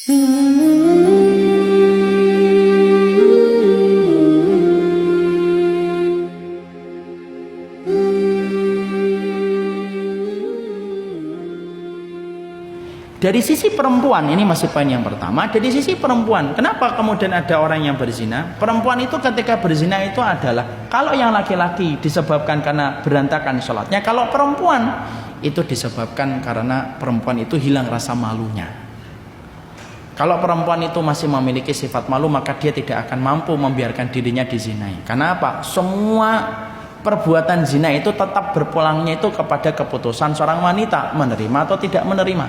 Dari sisi perempuan, ini masih poin yang pertama. Dari sisi perempuan, kenapa kemudian ada orang yang berzina? Perempuan itu ketika berzina itu adalah, kalau yang laki-laki disebabkan karena berantakan sholatnya, kalau perempuan itu disebabkan karena perempuan itu hilang rasa malunya. Kalau perempuan itu masih memiliki sifat malu, maka dia tidak akan mampu membiarkan dirinya dizinai. Karena apa? Semua perbuatan zina itu tetap berpulangnya itu kepada keputusan seorang wanita, menerima atau tidak menerima.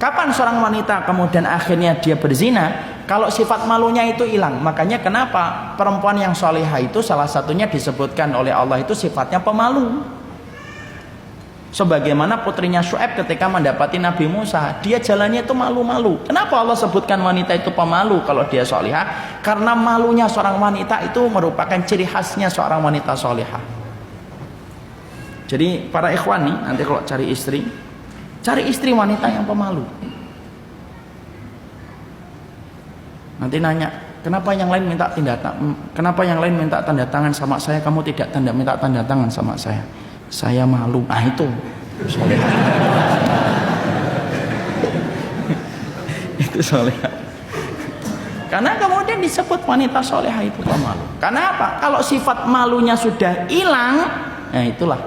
Kapan seorang wanita kemudian akhirnya dia berzina? Kalau sifat malunya itu hilang. Makanya kenapa perempuan yang solehah itu salah satunya disebutkan oleh Allah itu sifatnya pemalu. Sebagaimana putrinya Syuaib ketika mendapati Nabi Musa, dia jalannya itu malu-malu. Kenapa Allah sebutkan wanita itu pemalu kalau dia solehah? Karena malunya seorang wanita itu merupakan ciri khasnya seorang wanita solehah. Jadi para ikhwan nih, nanti kalau cari istri wanita yang pemalu. Nanti nanya, kenapa yang lain minta tanda tangan sama saya, kamu tidak minta tanda tangan sama saya? Saya malu. Ah itu solehah. Itu solehah. Karena kemudian disebut wanita solehah itu pemalu. Karena apa? Kalau sifat malunya sudah hilang, nah itulah.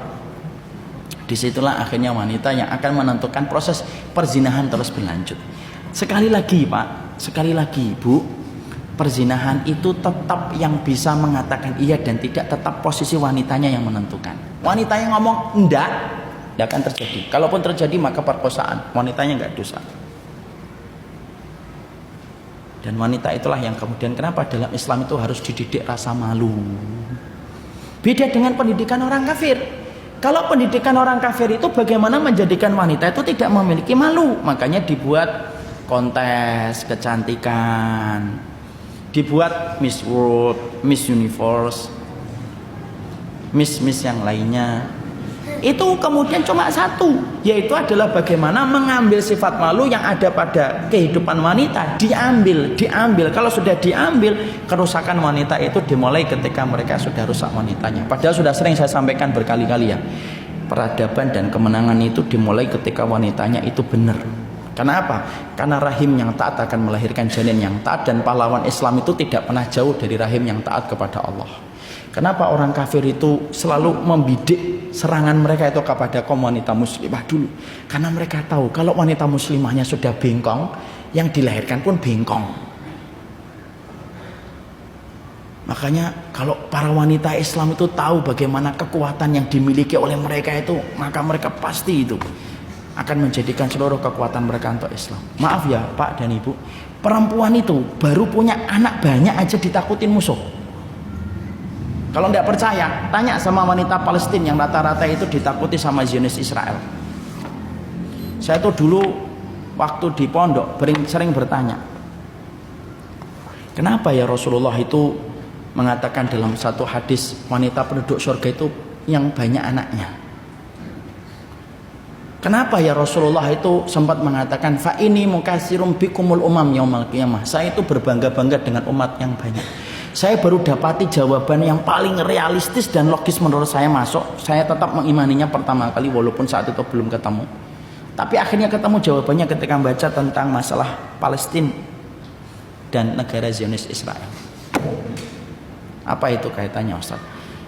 Disitulah akhirnya wanita yang akan menentukan proses perzinahan terus berlanjut. Sekali lagi Pak, sekali lagi Bu, perzinahan itu tetap yang bisa mengatakan iya dan tidak, tetap posisi wanitanya yang menentukan. Wanita yang ngomong enggak akan terjadi. Kalaupun terjadi maka perkosaan, wanitanya enggak dosa. Dan wanita itulah yang kemudian kenapa dalam Islam itu harus dididik rasa malu. Beda dengan pendidikan orang kafir. Kalau pendidikan orang kafir itu bagaimana menjadikan wanita itu tidak memiliki malu. Makanya dibuat kontes kecantikan, dibuat Miss World, Miss Universe, Miss yang lainnya. Itu kemudian cuma satu, yaitu adalah bagaimana mengambil sifat malu yang ada pada kehidupan wanita, diambil. Kalau sudah diambil, kerusakan wanita itu dimulai ketika mereka sudah rusak wanitanya. Padahal sudah sering saya sampaikan berkali-kali ya, peradaban dan kemenangan itu dimulai ketika wanitanya itu benar. Kenapa? Karena rahim yang taat akan melahirkan janin yang taat, dan pahlawan Islam itu tidak pernah jauh dari rahim yang taat kepada Allah. Kenapa orang kafir itu selalu membidik serangan mereka itu kepada kaum wanita muslimah dulu? Karena mereka tahu kalau wanita muslimahnya sudah bengkong, yang dilahirkan pun bengkong. Makanya kalau para wanita Islam itu tahu bagaimana kekuatan yang dimiliki oleh mereka itu, maka mereka pasti itu akan menjadikan seluruh kekuatan mereka untuk Islam. Maaf ya Pak dan Ibu, perempuan itu baru punya anak banyak aja ditakutin musuh. Kalau tidak percaya, tanya sama wanita Palestina yang rata-rata itu ditakuti sama Zionis Israel. Saya tuh dulu waktu di pondok sering bertanya, kenapa ya Rasulullah itu mengatakan dalam satu hadis wanita penduduk surga itu yang banyak anaknya? Kenapa ya Rasulullah itu sempat mengatakan fa ini mukatsirum bikumul umam yaumal qiyamah? Saya itu berbangga-bangga dengan umat yang banyak. Saya baru dapati jawaban yang paling realistis dan logis menurut saya masuk. Saya tetap mengimaninya pertama kali walaupun saat itu belum ketemu. Tapi akhirnya ketemu jawabannya ketika membaca tentang masalah Palestina dan negara Zionis Israel. Apa itu kaitannya Ustaz?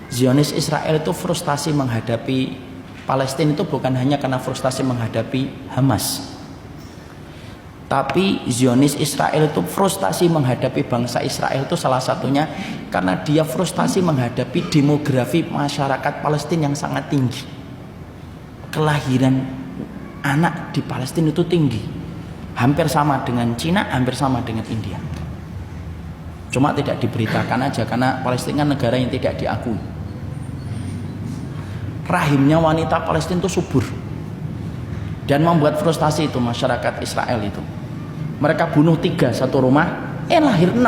Zionis Israel itu frustasi menghadapi Palestina itu bukan hanya karena frustasi menghadapi Hamas. Tapi Zionis Israel itu frustasi menghadapi bangsa Israel itu salah satunya karena dia frustasi menghadapi demografi masyarakat Palestina yang sangat tinggi. Kelahiran anak di Palestina itu tinggi. Hampir sama dengan Cina, hampir sama dengan India. Cuma tidak diberitakan aja karena Palestina negara yang tidak diakui. Rahimnya wanita Palestina itu subur. Dan membuat frustasi itu masyarakat Israel itu. Mereka bunuh 3 satu rumah, lahir 6.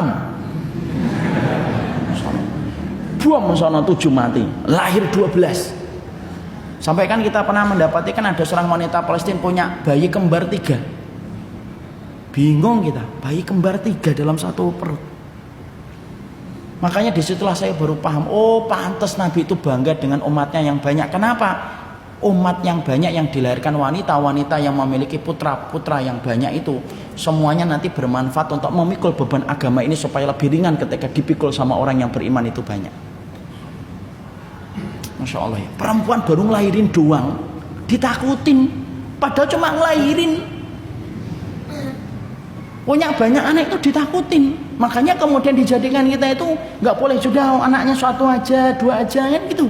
Buang sono 7 mati, lahir 12. Sampai kan kita pernah mendapati kan ada seorang wanita Palestina punya bayi kembar 3. Bingung kita, bayi kembar 3 dalam satu perut. Makanya disitulah saya baru paham, oh pantas Nabi itu bangga dengan umatnya yang banyak. Kenapa? Umat yang banyak yang dilahirkan wanita-wanita yang memiliki putra-putra yang banyak itu semuanya nanti bermanfaat untuk memikul beban agama ini supaya lebih ringan ketika dipikul sama orang yang beriman itu banyak. Masya Allah ya, perempuan baru ngelahirin doang ditakutin, padahal cuma ngelahirin, punya banyak anak itu ditakutin. Makanya kemudian dijadikan kita itu nggak boleh juga anaknya suatu aja, 2 aja kan gitu.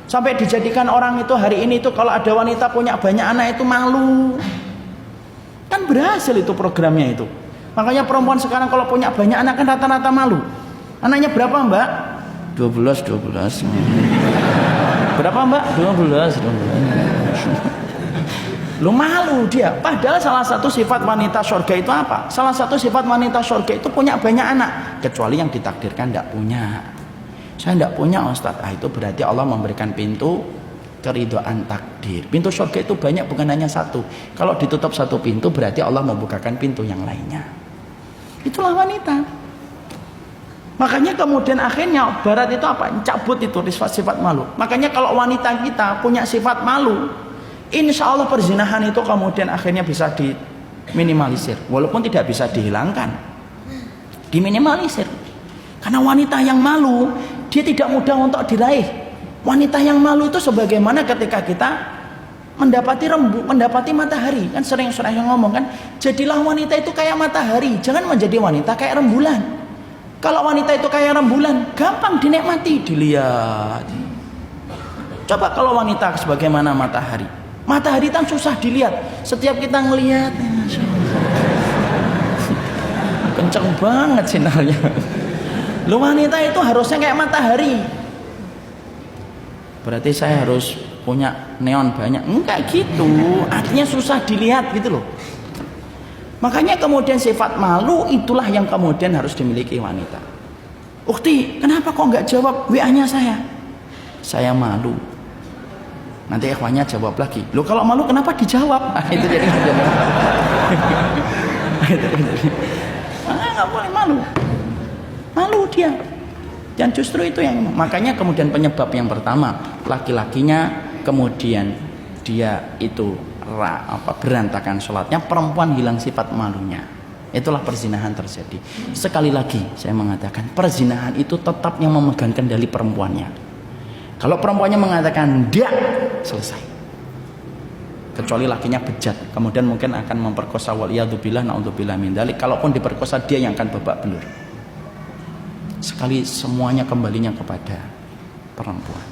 Sampai dijadikan orang itu hari ini itu kalau ada wanita punya banyak anak itu malu. Kan berhasil itu programnya itu. Makanya perempuan sekarang kalau punya banyak anak kan rata-rata malu. Anaknya berapa Mbak? 12. Berapa Mbak? 12. Lu malu dia. Padahal salah satu sifat wanita surga itu apa? Salah satu sifat wanita surga itu punya banyak anak. Kecuali yang ditakdirkan tidak punya. Saya tidak punya Ustadz. Itu berarti Allah memberikan pintu keridhaan takdir. Pintu surga itu banyak, bukan hanya satu. Kalau ditutup satu pintu berarti Allah membukakan pintu yang lainnya. Itulah wanita. Makanya kemudian akhirnya Barat itu apa? Cabut itu sifat malu. Makanya kalau wanita kita punya sifat malu, insya Allah perzinahan itu kemudian akhirnya bisa diminimalisir. Walaupun tidak bisa dihilangkan, diminimalisir. Karena wanita yang malu, dia tidak mudah untuk diraih. Wanita yang malu itu sebagaimana ketika kita mendapati matahari. Kan sering ngomong kan, jadilah wanita itu kayak matahari, jangan menjadi wanita kayak rembulan. Kalau wanita itu kayak rembulan, gampang dinikmati, dilihat. Coba kalau wanita sebagaimana matahari. Matahari kan susah dilihat. Setiap kita ngelihat, kenceng banget sinarnya. Lu wanita itu harusnya kayak matahari. Berarti saya harus punya neon banyak. Enggak gitu. Artinya susah dilihat gitu loh. Makanya kemudian sifat malu itulah yang kemudian harus dimiliki wanita. Ukti, kenapa kok enggak jawab WA-nya saya? Saya malu. Nanti ikhwannya jawab lagi. Loh kalau malu kenapa dijawab? Itu jadi nggak boleh malu. Malu dia. Dan justru itu yang makanya kemudian penyebab yang pertama, laki-lakinya kemudian dia itu berantakan sholatnya, perempuan hilang sifat malunya. Itulah perzinahan terjadi. Sekali lagi saya mengatakan, perzinahan itu tetap yang memegang kendali perempuannya. Kalau perempuannya mengatakan dia, selesai. Kecuali lakinya bejat, kemudian mungkin akan memperkosa, waliyadzubillah, naudzubillah min dzalik. Kalaupun diperkosa, dia yang akan babak belur. Sekali semuanya kembalinya kepada perempuan.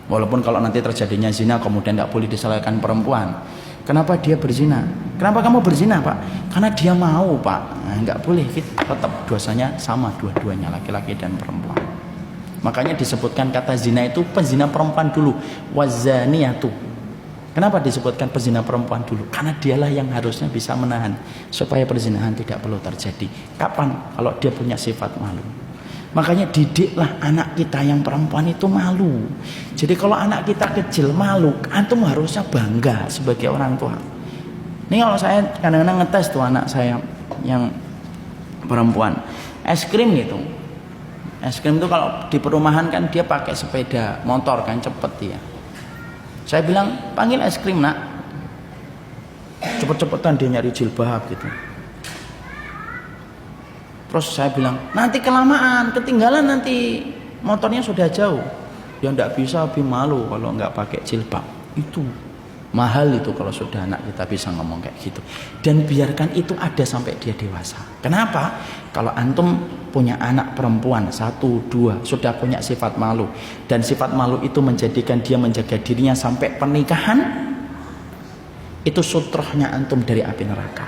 Walaupun kalau nanti terjadinya zina kemudian tidak boleh disalahkan perempuan. Kenapa dia berzina? Kenapa kamu berzina Pak? Karena dia mau Pak. Nah, nggak boleh, tetap dosanya sama dua-duanya, laki-laki dan perempuan. Makanya disebutkan kata zina itu penzina perempuan dulu, wazaniyatu. Kenapa disebutkan penzina perempuan dulu? Karena dialah yang harusnya bisa menahan supaya perzinahan tidak perlu terjadi. Kapan? Kalau dia punya sifat malu. Makanya didiklah anak kita yang perempuan itu malu. Jadi kalau anak kita kecil malu, antum harusnya bangga sebagai orang tua. Ini kalau saya kadang-kadang ngetes tuh anak saya yang perempuan, es krim gitu. Es krim itu kalau di perumahan kan dia pakai sepeda motor kan, cepet dia. Saya bilang, panggil es krim nak. Cepet-cepetan dia nyari jilbab gitu. Terus saya bilang, nanti kelamaan, ketinggalan nanti motornya sudah jauh. Ya enggak bisa, lebih malu kalau enggak pakai jilbab. Itu mahal itu kalau sudah anak kita bisa ngomong kayak gitu. Dan biarkan itu ada sampai dia dewasa. Kenapa? Kalau antum punya anak perempuan 1, 2 sudah punya sifat malu, dan sifat malu itu menjadikan dia menjaga dirinya sampai pernikahan, itu sutrohnya antum dari api neraka.